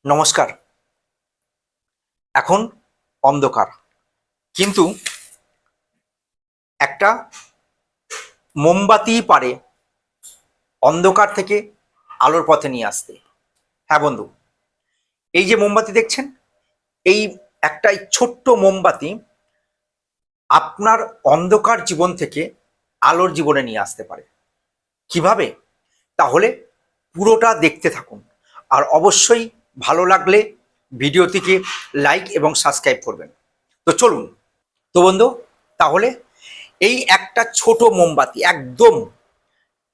নমস্কার। এখন অন্ধকার, কিন্তু একটা মোমবাতিই পারে অন্ধকার থেকে আলোর পথে নিয়ে আসতে। হ্যাঁ বন্ধু, এই যে মোমবাতি দেখছেন, এই একটাই ছোট্ট মোমবাতি আপনার অন্ধকার জীবন থেকে আলোর জীবনে নিয়ে আসতে পারে। কিভাবে? তাহলে পুরোটা দেখতে থাকুন, আর অবশ্যই ভালো লাগলে ভিডিওটিকে লাইক এবং সাবস্ক্রাইব করবেন। তো চলুন। তো বন্ধু, তাহলে এই একটা ছোট মোমবাতি, একদম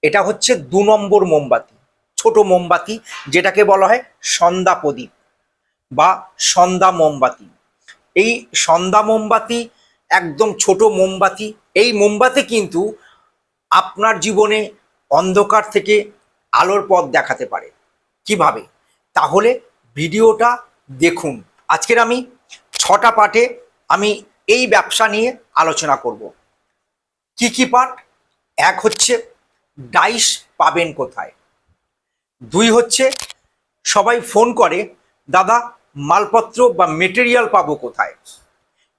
এটা হচ্ছে 2 নম্বর মোমবাতি, ছোট মোমবাতি, যেটাকে বলা হয় সন্ধ্যা প্রদীপ বা সন্ধ্যা মোমবাতি। এই সন্ধ্যা মোমবাতি একদম ছোট মোমবাতি। এই মোমবাতি কিন্তু আপনার জীবনে অন্ধকার থেকে আলোর পথ দেখাতে পারে। কিভাবে? তাহলে ভিডিওটা দেখুন। আজকের আমি 6টা পার্টে আমি এই ব্যবসা নিয়ে আলোচনা করব। কি কি পার্ট? এক হচ্ছে ডাইস পাবেন কোথায়। 2 হচ্ছে সবাই ফোন করে, দাদা মালপত্র বা মেটেরিয়াল পাবো কোথায়।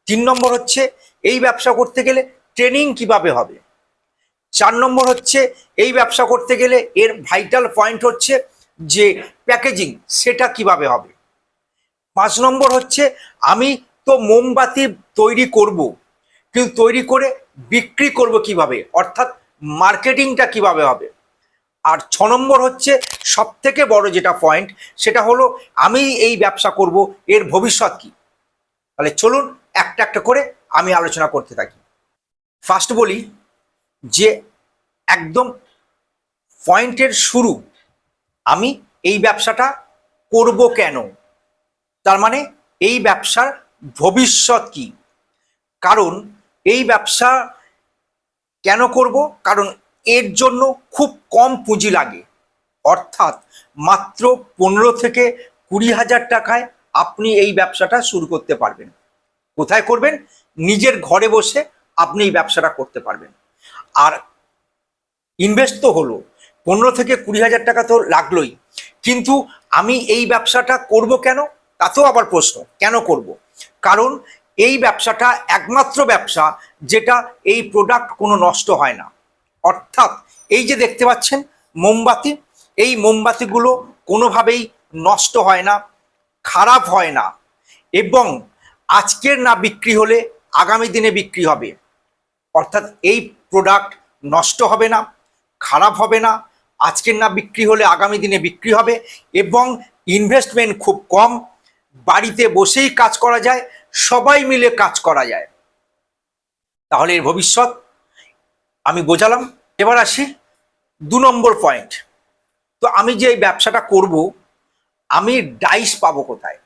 3 নম্বর হচ্ছে এই ব্যবসা করতে গেলে ট্রেনিং কিভাবে হবে। 4 নম্বর হচ্ছে এই ব্যবসা করতে গেলে এর ভাইটাল পয়েন্ট হচ্ছে যে প্যাকেজিং, সেটা কিভাবে হবে। 5 নম্বর হচ্ছে আমি তো মোমবাতি তৈরি করব, কিন্তু তৈরি করে বিক্রি করব কিভাবে, অর্থাৎ মার্কেটিংটা কিভাবে হবে। আর 6 নম্বর হচ্ছে সব থেকে বড় যেটা পয়েন্ট, সেটা হলো আমি এই ব্যবসা করব, এর ভবিষ্যৎ কি। তাহলে চলুন একটা একটা করে আমি আলোচনা করতে থাকি। ফার্স্ট বলি যে একদম পয়েন্টের শুরু, আমি এই ব্যবসাটা করব কেন, তার মানে এই ব্যবসার ভবিষ্যৎ কি। কারণ এই ব্যবসা কেন করব, কারণ এর জন্য খুব কম পুঁজি লাগে, অর্থাৎ মাত্র 15 থেকে 20 হাজার টাকায় আপনি এই ব্যবসাটা শুরু করতে পারবেন। কোথায় করবেন? নিজের ঘরে বসে আপনি এই ব্যবসাটা করতে পারবেন। আর ইনভেস্ট তো হলো 15 থেকে 20 হাজার টাকা তো লাগলোই, কিন্তু আমি এই ব্যবসাটা করব কেন, তাতেও আবার প্রশ্ন, কেন করব। কারণ এই ব্যবসাটা একমাত্র ব্যবসা যেটা এই প্রোডাক্ট কোনো নষ্ট হয় না। অর্থাৎ এই যে দেখতে পাচ্ছেন মোমবাতি, এই মোমবাতিগুলো কোনোভাবেই নষ্ট হয় না, খারাপ হয় না, এবং আজকের না বিক্রি হলে আগামী দিনে বিক্রি হবে। অর্থাৎ এই প্রোডাক্ট নষ্ট হবে না, খারাপ হবে না, আজকের না বিক্রি হলে আগামী দিনে বিক্রি হবে, এবং ইনভেস্টমেন্ট খুব কম, বাড়িতে বসেই কাজ করা যায়, সবাই মিলে কাজ করা যায়। তাহলে এর ভবিষ্যৎ আমি বোঝালাম। এবার আসি 2 নম্বর পয়েন্ট। তো আমি যে এই ব্যবসাটা করব, আমি ডাইস পাবো কোথায়।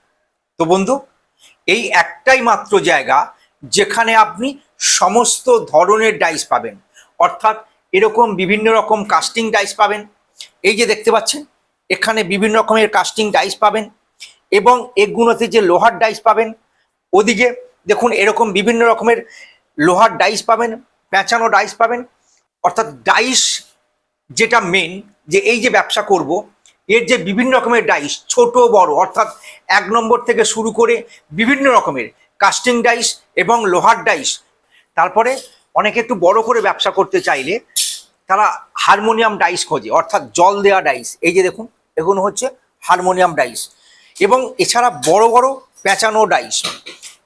তো বন্ধু, এই একটাই মাত্র জায়গা যেখানে আপনি সমস্ত ধরনের ডাইস পাবেন, অর্থাৎ এরকম বিভিন্ন রকম কাস্টিং ডাইস পাবেন। এই যে দেখতে পাচ্ছেন, এখানে বিভিন্ন রকমের কাস্টিং ডাইস পাবেন, এবং এগুলোতে যে লোহার ডাইস পাবেন, ওদিকে দেখুন এরকম বিভিন্ন রকমের লোহার ডাইস পাবেন, পেঁচানো ডাইস পাবেন। অর্থাৎ ডাইস যেটা মেন, যে এই যে ব্যবসা করব, এর যে বিভিন্ন রকমের ডাইস, ছোট বড়, অর্থাৎ 1 নম্বর থেকে শুরু করে বিভিন্ন রকমের কাস্টিং ডাইস এবং লোহার ডাইস। তারপরে অনেকে একটু বড় করে ব্যবসা করতে চাইলে তারা হারমোনিয়াম ডাইস খোঁজে, অর্থাৎ জল দেওয়া ডাইস। এই যে দেখুন, এগুলো হচ্ছে হারমোনিয়াম ডাইস, এবং এছাড়া বড় বড় পেঁচানো ডাইস।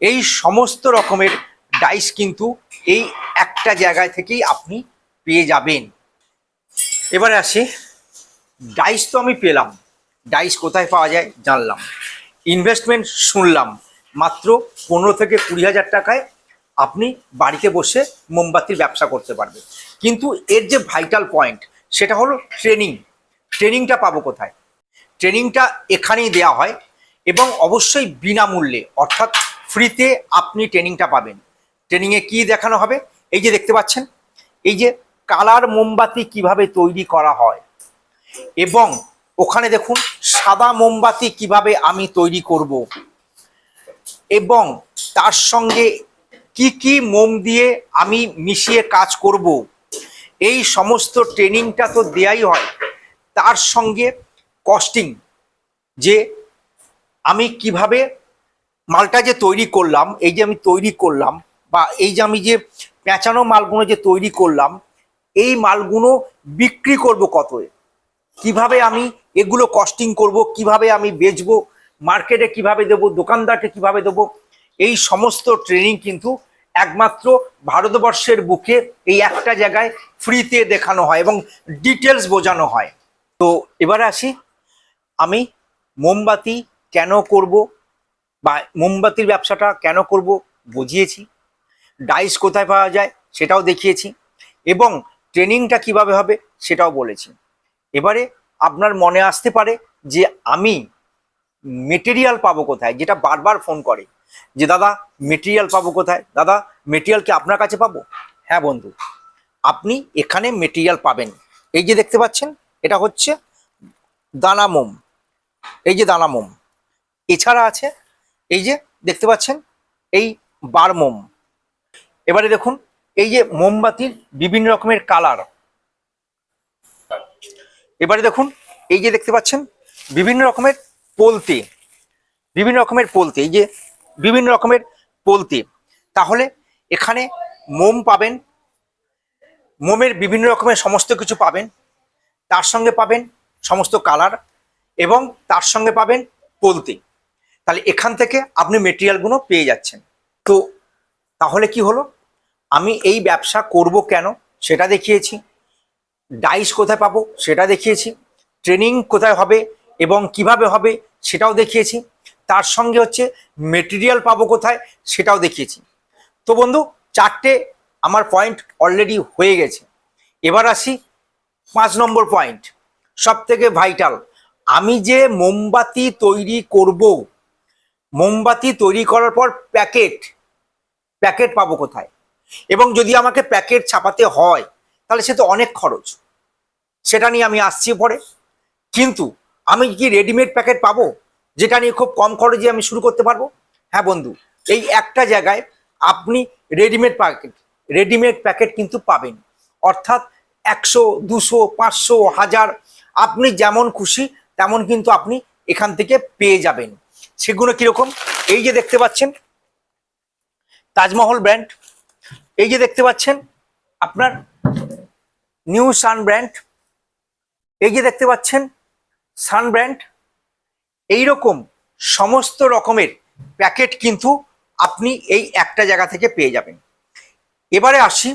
এই সমস্ত রকমের ডাইস কিন্তু এই একটা জায়গায় থেকেই আপনি পেয়ে যাবেন। এবারে আসি, ডাইস তো আমি পেলাম, ডাইস কোথায় পাওয়া যায় জানলাম, ইনভেস্টমেন্ট শুনলাম, মাত্র 15 থেকে 20 হাজার টাকায় আপনি বাড়িতে বসে মোমবাতির ব্যবসা করতে পারবেন। কিন্তু এর যে ভাইটাল পয়েন্ট, সেটা হলো ট্রেনিং। ট্রেনিংটা পাবো কোথায়? ট্রেনিংটা এখানেই দেওয়া হয়, এবং অবশ্যই বিনামূল্যে, অর্থাৎ ফ্রিতে আপনি ট্রেনিংটা পাবেন। ট্রেনিংয়ে কি দেখানো হবে? এই যে দেখতে পাচ্ছেন, এই যে কালার মোমবাতি কিভাবে তৈরি করা হয়, এবং ওখানে দেখুন সাদা মোমবাতি কিভাবে আমি তৈরি করব, এবং তার সঙ্গে কি কি মোম দিয়ে আমি মিশিয়ে কাজ করব, এই সমস্ত ট্রেনিংটা তো দেয়াই হয়। তার সঙ্গে কস্টিং, যে আমি কিভাবে মালটা যে তৈরি করলাম, এই যে আমি তৈরি করলাম, বা এই যে আমি যে পেঁচানো মালগুলো যে তৈরি করলাম, এই মালগুলো বিক্রি করব কত, কিভাবে আমি এগুলো কস্টিং করব, কিভাবে আমি বেচবো, মার্কেটে কিভাবে দেবো, দোকানদারকে কিভাবে দেবো, এই সমস্ত ট্রেনিং কিন্তু একমাত্র ভারতবর্ষের বুকে এই একটা জায়গায় ফ্রিতে দেখানো হয় এবং ডিটেলস বোঝানো হয়। তো এবারে আসি, আমি মোমবাতি কেন করব বা মোমবাতির ব্যবসাটা কেন করব বুঝিয়েছি, ডাইস কোথায় পাওয়া যায় সেটাও দেখিয়েছি, এবং ট্রেনিংটা কিভাবে হবে সেটাও বলেছি। এবারে আপনার মনে আসতে পারে যে আমি মেটেরিয়াল পাবো কোথায়, যেটা বারবার ফোন করে যে দাদা মেটেরিয়াল পাবো কোথায়, দাদা মেটেরিয়াল কি আপনার কাছে পাবো? হ্যাঁ বন্ধু, আপনি এখানে মেটেরিয়াল পাবেন। এই যে দেখতে পাচ্ছেন, এটা হচ্ছে দানা মোম, এই যে দানা মোম। এছাড়া আছে এই যে দেখতে পাচ্ছেন এই বার মোম। এবারে দেখুন এই যে মোমবাতির বিভিন্ন রকমের কালার। এবারে দেখুন এই যে দেখতে পাচ্ছেন বিভিন্ন রকমের পলতে, বিভিন্ন রকমের পলতে, এই যে বিভিন্ন রকমের পলতে। তাহলে এখানে মোম পাবেন, মোমের বিভিন্ন রকমের সমস্ত কিছু পাবেন, তার সঙ্গে পাবেন সমস্ত কালার, এবং তার সঙ্গে পাবেন পলতে। তাহলে এখান থেকে আপনি মেটেরিয়ালগুলো পেয়ে যাচ্ছেন। তো তাহলে কি হলো, আমি এই ব্যবসা করব কেন সেটা দেখিয়েছি, ডাইস কোথায় পাবো সেটা দেখিয়েছি, ট্রেনিং কোথায় হবে এবং কিভাবে হবে সেটাও দেখিয়েছি, তার সঙ্গে হচ্ছে মেটেরিয়াল পাবো কোথায় সেটাও দেখিয়েছি। তো বন্ধু, চারটে আমার পয়েন্ট অলরেডি হয়ে গেছে। এবার আসি 5 নম্বর পয়েন্ট, সব থেকে ভাইটাল। আমি যে মোমবাতি তৈরি করব, মোমবাতি তৈরি করার পর প্যাকেট, প্যাকেট পাবো কোথায়, এবং যদি আমাকে প্যাকেট ছাপাতে হয় তাহলে সে তো অনেক খরচ, সেটা নিয়ে আমি আসছি পরে। কিন্তু আমি কি রেডিমেড প্যাকেট পাবো যেটা নিয়ে খুব কম খরচে আমি শুরু করতে পারবো? হ্যাঁ বন্ধু, এই একটা জায়গায় আপনি রেডিমেড প্যাকেট কিন্তু পাবেন। অর্থাৎ 100, 200, 500, 1000, আপনি যেমন খুশি তেমন কিন্তু আপনি এখান থেকে পেয়ে যাবেন। সেগুলো কিরকম, এই যে দেখতে পাচ্ছেন তাজমহল ব্র্যান্ড, এই যে দেখতে পাচ্ছেন আপনার নিউ সান ব্র্যান্ড, এই যে দেখতে পাচ্ছেন সান ব্র্যান্ড, এইরকম সমস্ত রকমের প্যাকেট কিন্তু আপনি এই একটা জায়গা থেকে পেয়ে যাবেন। এবারে আসি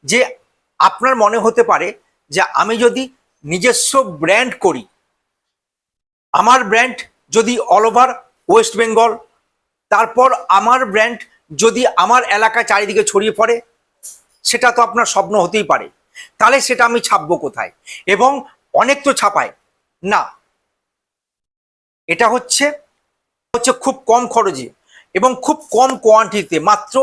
যে আপনার মনে হতে পারে যে আমি যদি নিজস্ব ব্র্যান্ড করি, আমার ব্র্যান্ড যদি অল ওভার ওয়েস্ট বেঙ্গল, তারপর আমার ব্র্যান্ড যদি আমার এলাকা চারিদিকে ছড়িয়ে পড়ে, সেটা তো আপনার স্বপ্ন হতেই পারে। তাহলে সেটা আমি ছাপবো কোথায়? এবং অনেক তো ছাপায় না, এটা হচ্ছে হচ্ছে খুব কম খরচে এবং খুব কম কোয়ান্টিটিতে, মাত্র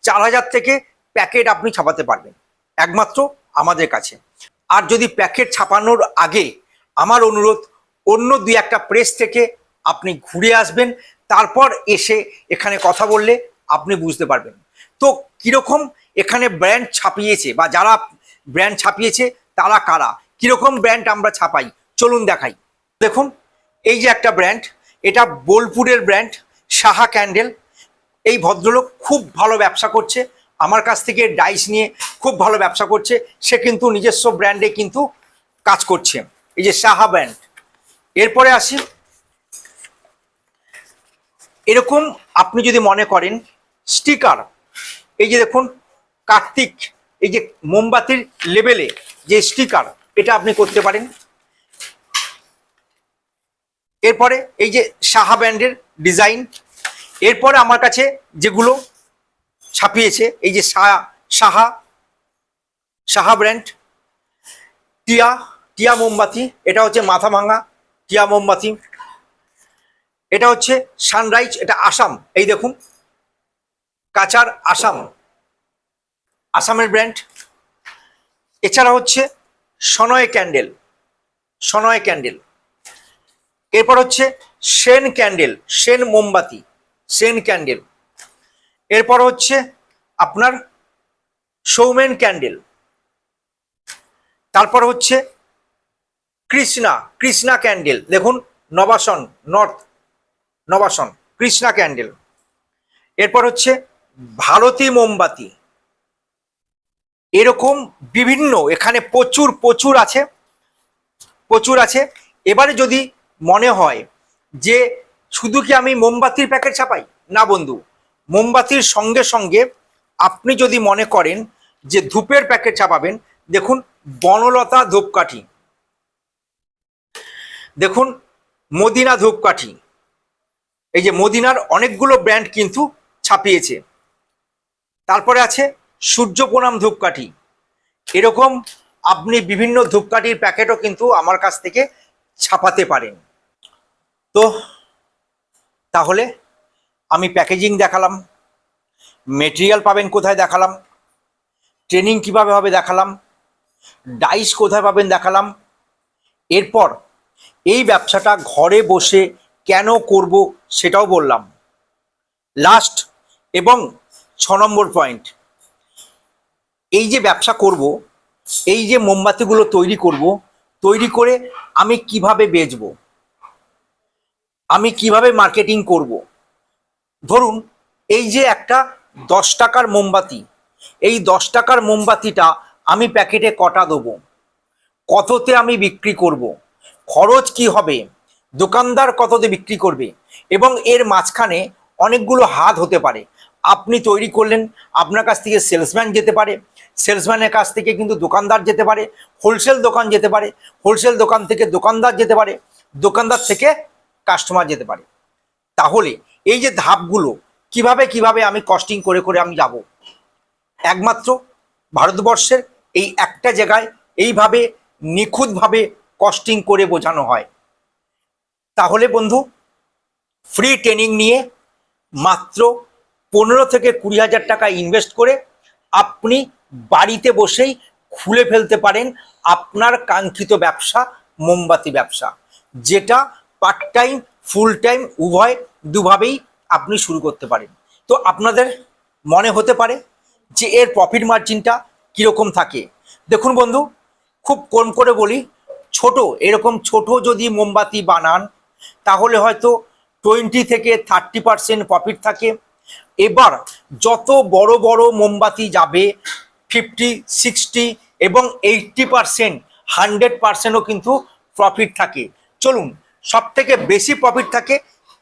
4000 থেকে প্যাকেট আপনি ছাপাতে পারবেন একমাত্র আমাদের কাছে। আর যদি প্যাকেট ছাপানোর আগে আমার অনুরোধ, অন্য 2-1টা প্রেস থেকে আপনি ঘুরে আসবেন, তারপর এসে এখানে কথা বললে আপনি বুঝতে পারবেন। তো কিরকম এখানে ব্র্যান্ড ছাপিয়েছে বা যারা ব্র্যান্ড ছাপিয়েছে তারা কারা, কিরকম ব্র্যান্ড আমরা ছাপাই, চলুন দেখাই। দেখুন এই যে একটা ব্র্যান্ড, এটা বোলপুরের ব্র্যান্ড সাহা ক্যান্ডেল। এই ভদ্রলোক খুব ভালো ব্যবসা করছে, আমার কাছ থেকে ডাইস নিয়ে খুব ভালো ব্যবসা করছে, সে কিন্তু নিজস্ব ব্র্যান্ডে কিন্তু কাজ করছে, এই যে সাহা ব্র্যান্ড। এরপরে আসি, এরকম আপনি যদি মনে করেন স্টিকার, এই যে দেখুন কার্তিক, এই যে মোমবাতির লেবেলে যে স্টিকার, এটা আপনি করতে পারেন। এরপরে এই যে সাহা ব্র্যান্ডের ডিজাইন। এরপরে আমার কাছে যেগুলো ছাপিয়েছে, এই যে সাহা সাহা ব্র্যান্ড, টিয়া টিয়া মোমবাতি, এটা হচ্ছে মাথা ভাঙা টিয়া মোমবাতি। এটা হচ্ছে সানরাইজ, এটা আসাম, এই দেখুন কাচার আসাম, আসামের ব্র্যান্ড। এছাড়া হচ্ছে সনয় ক্যান্ডেল, সনয় ক্যান্ডেল। এরপর হচ্ছে সেন ক্যান্ডেল, সেন মোমবাতি, সেন ক্যান্ডেল। এরপর হচ্ছে আপনার সৌমেন ক্যান্ডেল। তারপর হচ্ছে কৃষ্ণা, কৃষ্ণা ক্যান্ডেল, দেখুন নবাসন, নর্থ নবাসন, কৃষ্ণা ক্যান্ডেল। এরপর হচ্ছে ভারতী মোমবাতি। এরকম বিভিন্ন এখানে প্রচুর প্রচুর আছে, প্রচুর আছে। এবারে যদি মনে হয় যে শুধু কি আমি মোমবাতির প্যাকেট ছাপাই, না বন্ধু, মোমবাতির সঙ্গে সঙ্গে আপনি যদি মনে করেন যে ধূপের প্যাকেট ছাপাবেন, দেখুন বনলতা ধূপকাঠি, দেখুন মদিনা ধূপকাঠি, এই যে মদিনার অনেকগুলো ব্র্যান্ড কিন্তু ছাপিয়েছে। তারপরে আছে সূর্য প্রণাম ধূপকাঠি। এরকম আপনি বিভিন্ন ধূপকাঠির প্যাকেটও কিন্তু আমার কাছ থেকে ছাপাতে পারেন। তো তাহলে আমি প্যাকেজিং দেখালাম, মেটেরিয়াল পাবেন কোথায় দেখালাম, ট্রেনিং কিভাবে হবে দেখালাম, ডাইস কোথায় পাবেন দেখালাম। এরপর এই ব্যবসাটা ঘরে বসে কেন করব সেটাও বললাম। লাস্ট এবং 6 নম্বর পয়েন্ট, এই যে ব্যবসা করব, এই যে মোমবাতিগুলো তৈরি করব, তৈরি করে আমি কিভাবে বেচবো, আমি কিভাবে মার্কেটিং করব। ধরুন এই যে একটা 10 টাকার মোমবাতি, এই 10 টাকার মোমবাতিটা আমি প্যাকেটে কটা দেবো, কততে আমি বিক্রি করব, খরচ কি হবে, দোকানদার কততে বিক্রি করবে, এবং এর মাঝখানে অনেকগুলো হাত হতে পারে। আপনি তৈরি করলেন, আপনার কাছ থেকে সেলসম্যান যেতে পারে, সেলসম্যানের কাছ থেকে কিন্তু দোকানদার যেতে পারে, হোলসেল দোকান যেতে পারে, হোলসেল দোকান থেকে দোকানদার যেতে পারে, দোকানদার থেকে কাস্টমার যেতে পারে। তাহলে এই যে ধাপগুলো কিভাবে কিভাবে আমি কস্টিং করে করে আমি যাব, একমাত্র ভারতবর্ষের এই একটা জায়গায় এইভাবে নিখুঁতভাবে কস্টিং করে বোঝানো হয়। তাহলে বন্ধু, ফ্রি ট্রেনিং নিয়ে মাত্র 15 থেকে 20,000 টাকা ইনভেস্ট করে আপনি বাড়িতে বসেই খুলে ফেলতে পারেন আপনার কাঙ্ক্ষিত ব্যবসা, মোমবাতি ব্যবসা, যেটা পার্ট টাইম ফুল টাইম উভয় দুভাবেই আপনি শুরু করতে পারেন। তো আপনাদের মনে হতে পারে যে এর প্রফিট মার্জিনটা কীরকম থাকে। দেখুন বন্ধু, খুব কম করে বলি, ছোট এরকম ছোট যদি মোমবাতি বানান তাহলে হয়তো 20 থেকে 30% প্রফিট থাকে। এবার যত বড় বড় মোমবাতি যাবে 50, 60 এবং 80%, 100%ও কিন্তু প্রফিট থাকে। চলুন, সব থেকে বেশি প্রফিট থাকে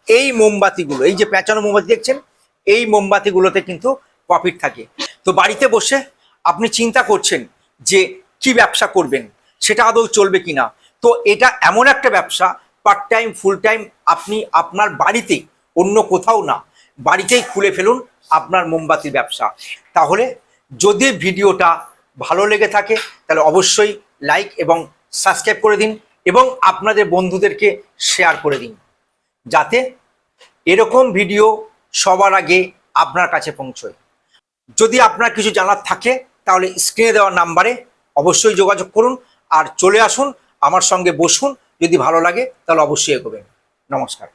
এই মোমবাতিগুলো, এই যে পেঁচানো মোমবাতি দেখছেন, এই মোমবাতিগুলোতে কিন্তু প্রফিট থাকে। তো বাড়িতে বসে আপনি চিন্তা করছেন যে কি ব্যবসা করবেন, সেটা আদৌ চলবে কিনা। তো এটা এমন একটা ব্যবসা, পার্ট টাইম ফুল টাইম আপনি আপনার বাড়িতে, অন্য কোথাও না, বাড়িতেই খুলে ফেলুন আপনার মোমবাতির ব্যবসা। তাহলে যদি ভিডিওটা ভালো লেগে থাকে তাহলে অবশ্যই লাইক এবং সাবস্ক্রাইব করে দিন এবং আপনাদের বন্ধুদেরকে শেয়ার করে দিন, যাতে এরকম ভিডিও সবার আগে আপনার কাছে পৌঁছয়। যদি আপনার কিছু জানার থাকে তাহলে স্ক্রিনে দেওয়া নাম্বারে অবশ্যই যোগাযোগ করুন আর চলে আসুন, আমার সঙ্গে বসুন। যদি ভালো লাগে তাহলে অবশ্যই এগোবেন। নমস্কার।